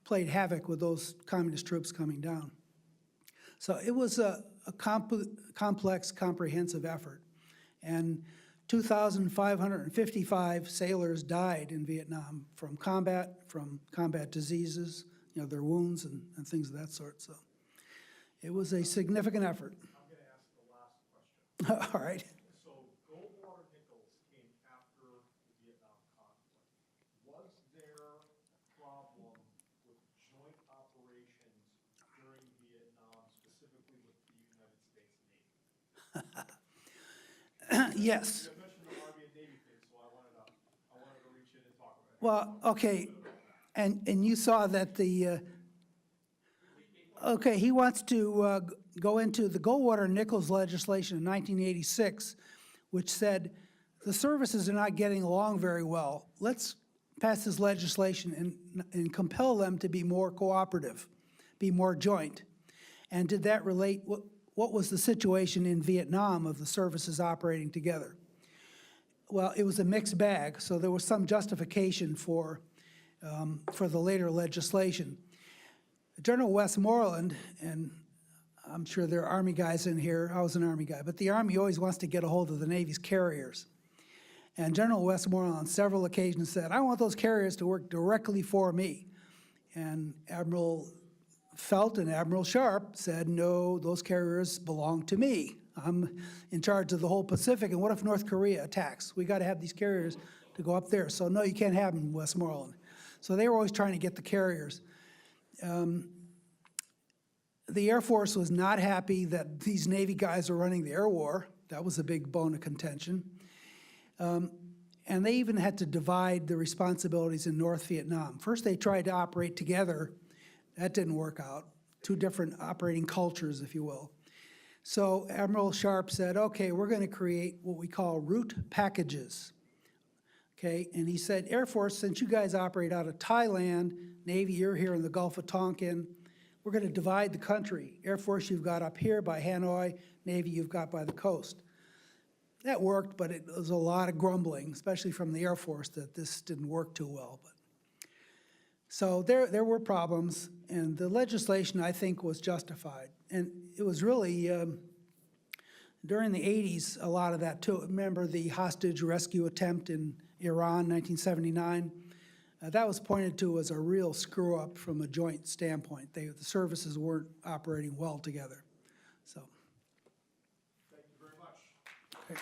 played havoc with those communist troops coming down. So it was a complex, comprehensive effort. And 2,555 sailors died in Vietnam from combat diseases, their wounds and things of that sort. So it was a significant effort. I'm going to ask the last question. All right. So Goldwaternichols came after the Vietnam conflict. Was there a problem with joint operations during Vietnam, specifically with the United States Navy? Yes. You mentioned the Army and Navy thing, so I wanted to reach in and talk about it. Well, okay. And you saw that the, okay, he wants to go into the Goldwater-Nichols legislation in 1986, which said the services are not getting along very well. Let's pass this legislation and compel them to be more cooperative, be more joint. And did that relate, what was the situation in Vietnam of the services operating together? Well, it was a mixed bag, so there was some justification for the later legislation. General Westmoreland, and I'm sure there are Army guys in here, I was an Army guy, but the Army always wants to get a hold of the Navy's carriers. And General Westmoreland on several occasions said, I want those carriers to work directly for me. And Admiral felt, and Admiral Sharp said, no, those carriers belong to me. I'm in charge of the whole Pacific, and what if North Korea attacks? We got to have these carriers to go up there. So no, you can't have them in Westmoreland. So they were always trying to get the carriers. The Air Force was not happy that these Navy guys are running the air war. That was a big bone of contention. And they even had to divide the responsibilities in North Vietnam. First, they tried to operate together. That didn't work out. Two different operating cultures, if you will. So Admiral Sharp said, okay, we're going to create what we call route packages. Okay, and he said, Air Force, since you guys operate out of Thailand, Navy, you're here in the Gulf of Tonkin, we're going to divide the country. Air Force, you've got up here by Hanoi, Navy, you've got by the coast. That worked, but it was a lot of grumbling, especially from the Air Force, that this didn't work too well. So there were problems, and the legislation, I think, was justified. And it was really, during the 80s, a lot of that too. Remember the hostage rescue attempt in Iran, 1979? That was pointed to as a real screw-up from a joint standpoint. The services weren't operating well together. So. Thank you very much. Okay.